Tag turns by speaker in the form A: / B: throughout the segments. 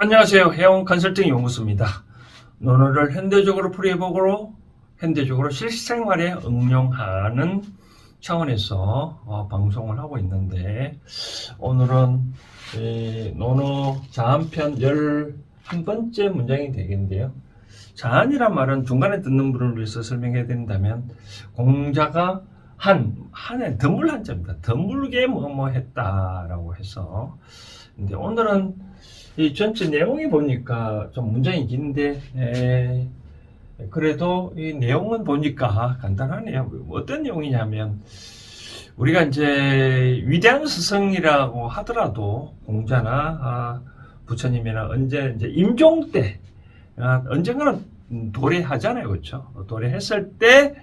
A: 안녕하세요. 해운 컨설팅 연구소입니다. 논어를 현대적으로 풀이해보고 현대적으로 실생활에 응용하는 차원에서 방송을 하고 있는데, 오늘은 논어 자한편 11번째 문장이 되겠는데요. 자한이란 말은 중간에 듣는 분을 위해서 설명해야 된다면, 공자가 한에 드물 한자입니다. 드물게 뭐뭐 했다라고 해서. 근데 오늘은 이 전체 내용이 보니까 좀 문장이 긴데, 그래도 이 내용은 보니까 간단하네요. 어떤 내용이냐면, 우리가 이제 위대한 스승이라고 하더라도 공자나 부처님이나 언제 이제 임종 때 언젠가는 도래하잖아요, 그렇죠? 도래했을 때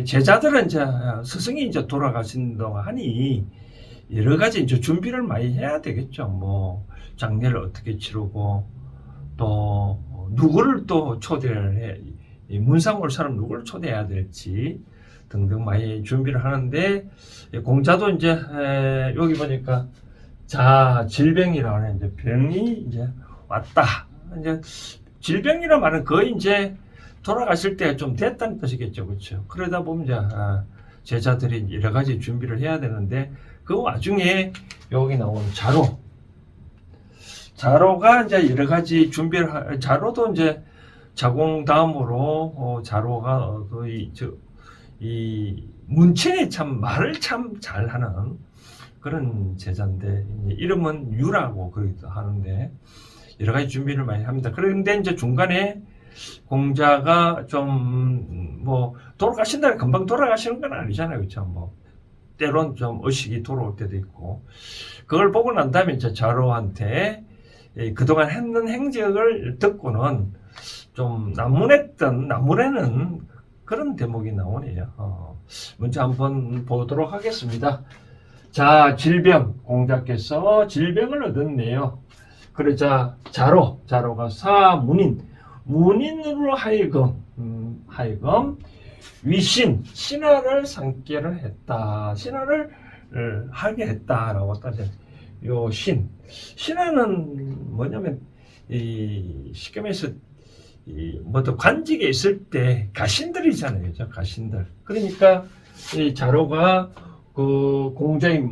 A: 제자들은 이제 스승이 이제 돌아가신다고 하니 여러 가지 이제 준비를 많이 해야 되겠죠. 뭐 장례를 어떻게 치르고 또 누구를 또 초대를 해, 문상 올 사람 누구를 초대해야 될지 등등 많이 준비를 하는데, 공자도 이제 여기 보니까 질병이라고 하는 이제 병이 이제 왔다. 이제 질병이란 말은 거의 이제 돌아가실 때 좀 됐다는 뜻이겠죠, 그렇죠? 그러다 보면 이제 제자들이 여러 가지 준비를 해야 되는데, 그 와중에 여기 나오는 자로가 이제 여러 가지 준비를 자로도 이제 자공 다음으로 자로가 이 문체에 참 말을 참 잘하는 그런 제자인데, 이름은 유라고 그러기도 하는데 여러 가지 준비를 많이 합니다. 그런데 이제 중간에 공자가 좀 뭐 돌아가신다면 금방 돌아가시는 건 아니잖아요, 그렇죠? 뭐 때론 좀 의식이 돌아올 때도 있고, 그걸 보고 난 다음에 이제 자로한테 그동안 했는 행적을 듣고는 좀 나무래는 그런 대목이 나오네요. 먼저 한번 보도록 하겠습니다. 자, 공자께서 질병을 얻었네요. 그러자 자로가 문인으로 하여금 신하를 상계를 했다. 신하를 하게 했다라고 따져. 요 신하는 뭐냐면 쉽게 말해서 뭐또 관직에 있을 때 가신들이잖아요, 그죠? 가신들. 그러니까 이 자로가 그 공자의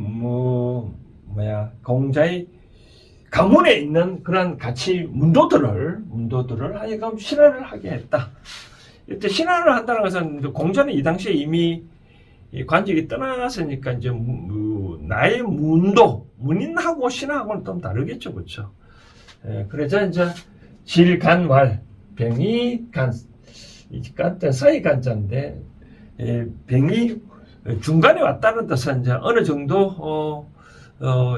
A: 가문에 있는 그런 문도들을 하여금 신하를 하게 했다. 이때 신하를 한다는 것은 공자는 이 당시에 이미 관직이 떠났으니까 이제 나의 문인하고 신하하고는 좀 다르겠죠, 그렇죠? 그래서 이제 질간왈 병이 간자 사이 간자인데, 병이 중간에 왔다는 뜻은 이제 어느 정도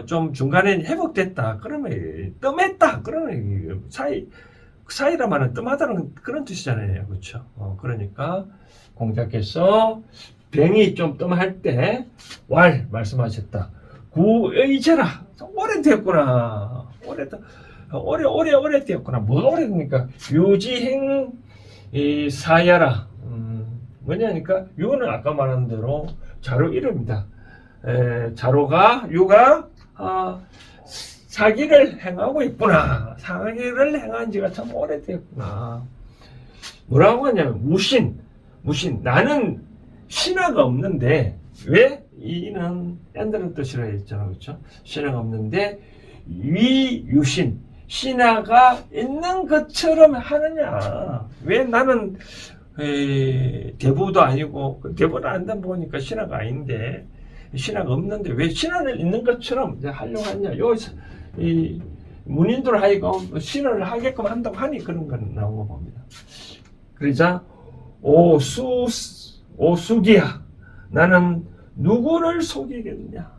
A: 좀 중간에 회복됐다, 그러면 뜸했다, 그러면 사이라 말은 뜸하다는 그런 뜻이잖아요, 그렇죠? 그러니까 공자께서 병이 좀 뜸할 때 말씀하셨다. 구의제라. 오래됐구나. 오래됐구나. 뭐가 오래됩니까? 유지행 사야라. 뭐냐니까 유는 아까 말한 대로 자로 이름입니다. 유가 사기를 행하고 있구나. 사기를 행한 지가 참 오래됐구나. 뭐라고 하냐면 무신. 나는 신하가 없는데, 왜? 이는 앤드는 뜻이라 했잖아, 그렇죠? 신하가 없는데 위유신, 신하가 있는 것처럼 하느냐? 왜 나는 대부도 아니고, 대부는 안다 보니까 신하가 아닌데, 신하가 없는데 왜 신하를 있는 것처럼 하려고 하냐? 이 문인들 하여금 신하를 하게끔 한다고 하니 그런 건 나온 거 봅니다. 그러자 오수기야, 나는 누구를 속이겠느냐?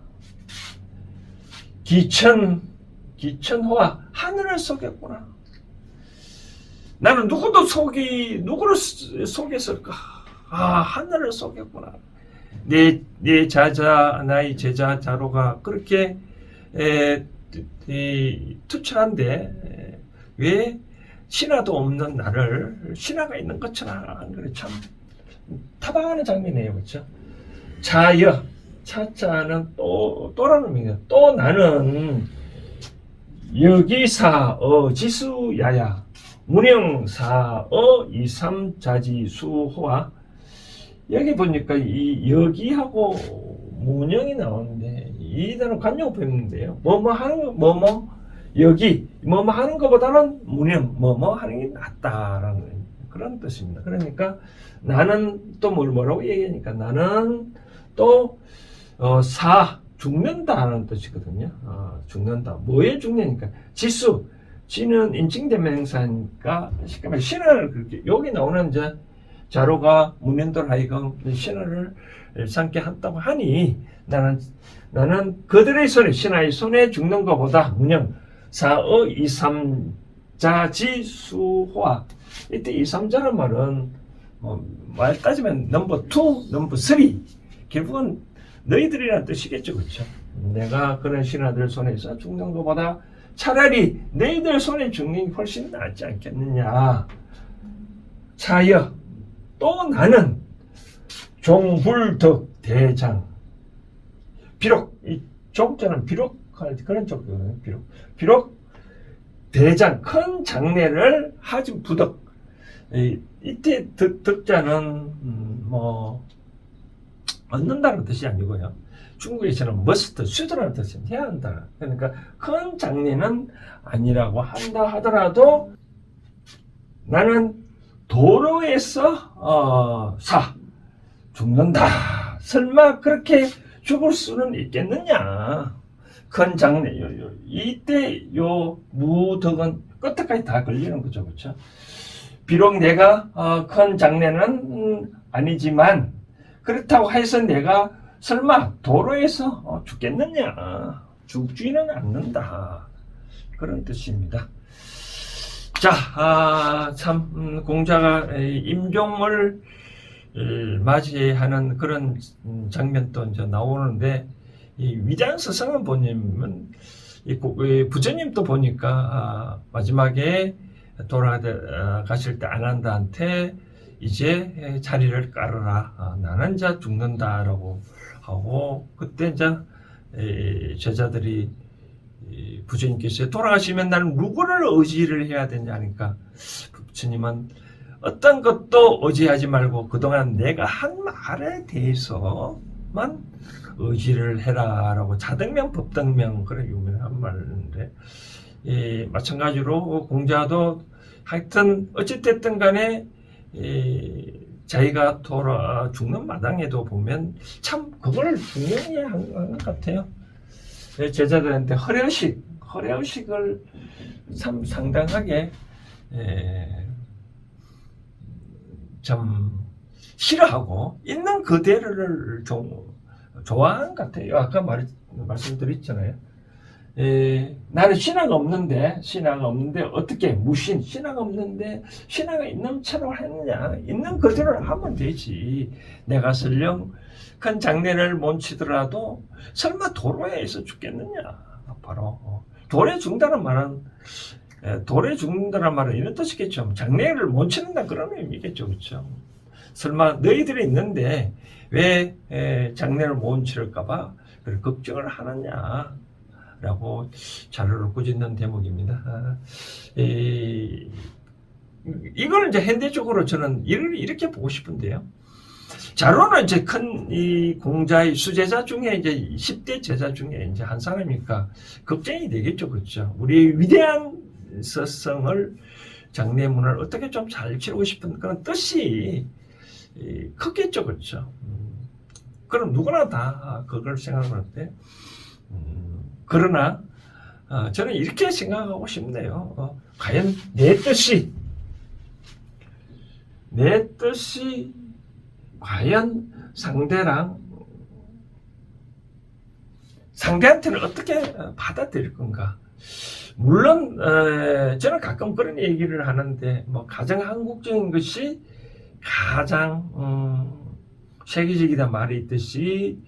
A: 기천화, 하늘을 속였구나. 나는 누구를 속였을까? 하늘을 속였구나. 나의 제자 자로가 그렇게 투철한데 왜 신하도 없는 나를 신하가 있는 것처럼 하는 거를 참 타방하는 장면이에요, 그렇죠? 차자는 또라는 의미예요. 또 나는 여기사어 지수야야 문형사어 이삼자지수호와 여기 보니까 이 여기하고 문형이 나오는데 이 단어 관용 표현인데요. 뭐뭐 하는 거 뭐뭐 여기 뭐뭐 하는 것보다는 문형 뭐뭐 하는 게 낫다라는 그런 뜻입니다. 그러니까 나는 또 뭐라고 얘기하니까 나는 또 죽는다는 뜻이거든요. 죽는다. 뭐에 죽냐니까 지수. 지는 인칭대명사니까 신을 그렇게 여기 나오는 이제 자로가 문현들 하여금 신을 삼게 한다고 하니 나는 그들의 손에 신하의 손에 죽는 것보다 문형 사어 이삼자지수화 이때 이삼자란 말은 말 따지면 넘버 2, 넘버 3 결국은 너희들이란 뜻이겠죠. 그렇죠? 내가 그런 신하들 손에서 죽는 것보다 차라리 너희들 손에 죽는 게 훨씬 낫지 않겠느냐. 차여 또 나는 종불덕 대장 비록 이 종자는 비록 그런 쪽이거든요. 비록 대장 큰 장례를 하지 부덕 이때 덕자는 얻는다는 뜻이 아니고요. 중국에서는 must, should라는 뜻은 해야 한다. 그러니까 큰 장례는 아니라고 한다 하더라도 나는 도로에서 죽는다. 설마 그렇게 죽을 수는 있겠느냐. 큰 장례 이때 요 무덕은 끝까지 다 걸리는 거죠. 그렇죠? 비록 내가 큰 장례는 아니지만 그렇다고 해서 내가 설마 도로에서 죽겠느냐. 죽지는 않는다. 그런 뜻입니다. 자, 참 공자가 임종을 맞이하는 그런 장면도 이제 나오는데 이 위대한 스승은 보면 부처님도 보니까 마지막에 돌아가실 때 아난다한테 이제 자리를 깔아라. 나는 이제 죽는다라고 하고 그때 이제 제자들이 부처님께서 돌아가시면 나는 누구를 의지를 해야 되냐니까 부처님은 어떤 것도 의지하지 말고 그동안 내가 한 말에 대해서만 의지를 해라라고 자등명 법등명 그런 유명한 말인데 마찬가지로 공자도 하여튼 어찌됐든 간에 자기가 돌아 죽는 마당에도 보면 참 그걸 중요히 한 것 같아요. 제자들한테 허례의식을 참 상당하게 참 싫어하고 있는 그대로를 좀 좋아하는 것 같아요. 아까 말씀드렸잖아요. 나는 신화가 없는데 어떻게 무신 신화가 없는데 신화가 있는 채로 했느냐. 있는 그대로 하면 되지. 내가 설령 큰 장례를 못 치더라도 설마 도로에서 죽겠느냐. 바로 돌에 죽는다는 말은 이런 뜻이겠죠. 장례를 못 치는다 그런 의미겠죠. 그렇죠? 설마 너희들이 있는데 왜 장례를 못 치를까봐 걱정을 하느냐. 라고 자료를 꾸짖는 대목입니다. 이걸 이제 현대적으로 저는 이렇게 보고 싶은데요. 자료는 이제 큰 이 공자의 수제자 중에 이제 10대 제자 중에 이제 한 사람이니까 걱정이 되겠죠. 그렇죠. 우리의 위대한 스승을 장례문을 어떻게 좀 잘 치르고 싶은 그런 뜻이 크겠죠. 그렇죠. 그럼 누구나 다 그걸 생각하는데 그러나 저는 이렇게 생각하고 싶네요. 과연 내 뜻이 과연 상대한테는 어떻게 받아들일 건가? 물론 저는 가끔 그런 얘기를 하는데 가장 한국적인 것이 가장 세계적이다 말이 있듯이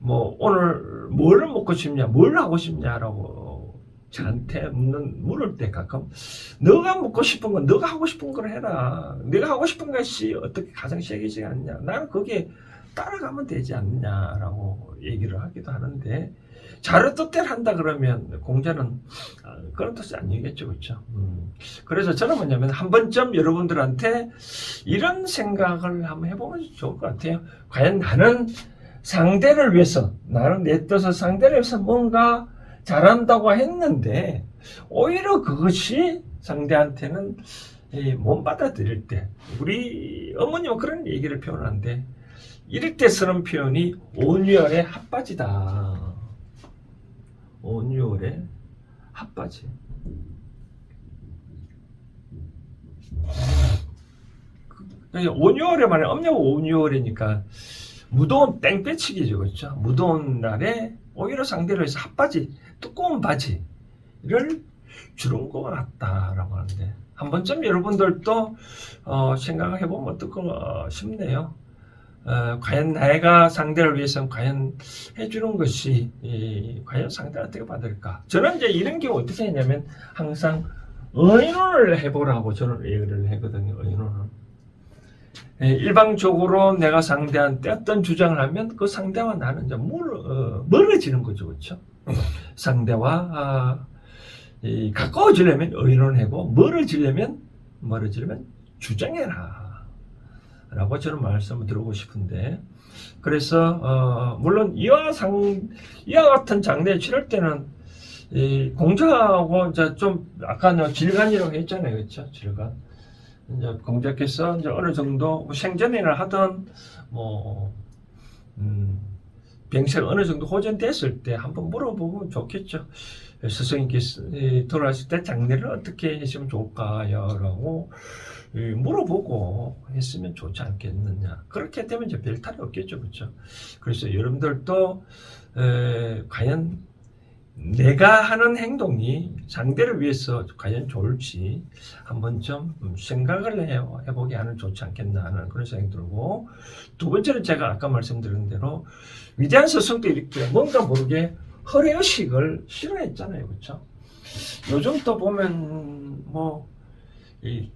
A: 오늘 뭘 먹고 싶냐, 뭘 하고 싶냐라고 저한테 물을 때 가끔 너가 먹고 싶은 건 너가 하고 싶은 걸 해라. 네가 하고 싶은 것이 어떻게 가장 세계적이 않냐. 나는 그게 따라가면 되지 않느냐라고 얘기를 하기도 하는데, 자료 뜻대로 한다 그러면 공자는 그런 뜻이 아니겠죠, 그렇죠? 그래서 저는 뭐냐면 한 번쯤 여러분들한테 이런 생각을 한번 해보면 좋을 것 같아요. 과연 나는 상대를 위해서, 나는 내 뜻을 상대를 위해서 뭔가 잘한다고 했는데 오히려 그것이 상대한테는 못 받아들일 때, 우리 어머님은 그런 얘기를 표현하는데, 이럴 때 쓰는 표현이 온유열의 핫바지다. 온유열의 핫바지. 온유열의 말은 엄냐고 온유열이니까 무더운 땡볕치기죠, 그렇죠? 무더운 날에 오히려 상대로 해서 핫바지, 두꺼운 바지를 주는 것 같다라고 하는데, 한 번쯤 여러분들도 생각을 해보면 어떨까 싶네요. 과연 내가 상대를 위해서는 과연 해주는 것이 과연 상대가 어떻게 받을까? 저는 이제 이런 경우 어떻게 했냐면 항상 의논을 해보라고 저는 얘기를 하거든요. 의논을. 일방적으로 내가 상대한테 어떤 주장을 하면 그 상대와 나는 이제 멀어지는 거죠, 그렇죠? 상대와 가까워지려면 의논하고 멀어지려면 주장해라. 라고 저는 말씀을 드리고 싶은데, 그래서 물론 이와 같은 장르에 치를 때는 공자하고 이제 좀 아까 질간이라고 했잖아요, 그렇죠? 질간. 이제 공자께서 이제 어느 정도 생전이나 하던 병세가 어느 정도 호전됐을 때 한번 물어보면 좋겠죠. 스승님께서 돌아왔을 때 장례를 어떻게 했으면 좋을까요?라고 물어보고 했으면 좋지 않겠느냐. 그렇게 되면 이제 별 탈이 없겠죠, 그렇죠? 그래서 여러분들도 과연 내가 하는 행동이 상대를 위해서 과연 좋을지 한번 좀 생각을 해보게 하는 좋지 않겠나 하는 그런 생각이 들고, 두 번째는 제가 아까 말씀드린 대로 위대한 스승도 이렇게 뭔가 모르게 허례의식을 싫어했잖아요, 그렇죠? 요즘 또 보면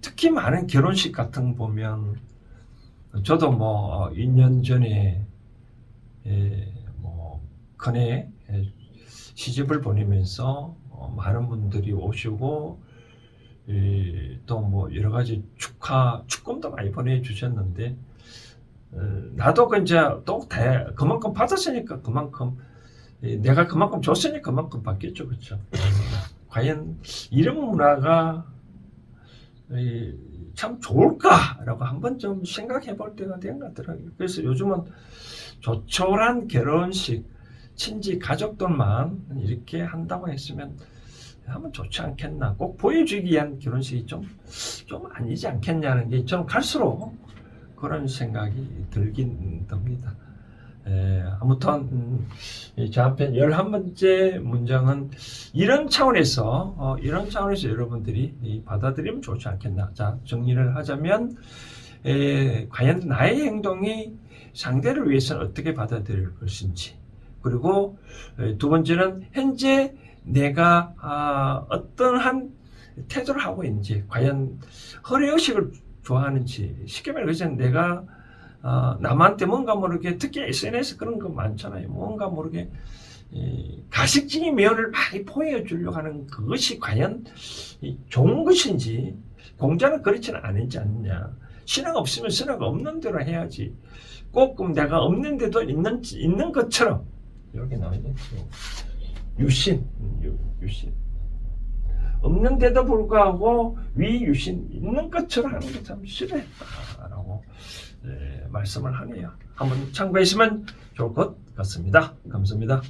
A: 특히 많은 결혼식 같은 거 보면, 저도 2년 전에 큰애 시집을 보내면서 많은 분들이 오시고 또 여러 가지 축금도 많이 보내주셨는데, 나도 이제 또 그만큼 받았으니까 그만큼 내가 그만큼 줬으니까 그만큼 받겠죠, 그렇죠? 과연 이런 문화가 참 좋을까라고 한번 좀 생각해 볼 때가 된 것 같더라고요. 그래서 요즘은 조촐한 결혼식, 친지 가족들만 이렇게 한다고 했으면 하면 좋지 않겠나. 꼭 보여주기 위한 결혼식이 좀 아니지 않겠냐는 게 좀 갈수록 그런 생각이 들긴 듭니다. 아무튼 저한편 11번째 문장은 이런 차원에서 여러분들이 받아들이면 좋지 않겠나. 자, 정리를 하자면 과연 나의 행동이 상대를 위해서는 어떻게 받아들일 것인지, 그리고 두 번째는 현재 내가 어떠한 태도를 하고 있는지, 과연 허례의식을 좋아하는지, 쉽게 말해서 내가 남한테 뭔가 모르게, 특히 SNS 그런 거 많잖아요. 뭔가 모르게 가식적인 면을 많이 보여주려고 하는 그것이 과연 좋은 것인지. 공자는 그렇지는 않느냐. 신앙 없으면 신앙 없는 대로 해야지. 꼭 내가 없는데도 있는 것처럼, 여기 나와있네. 유신. 없는데도 불구하고 위유신 있는 것처럼 하는 게 참 싫어했다라고 말씀을 하네요. 한번 참고하시면 좋을 것 같습니다. 감사합니다.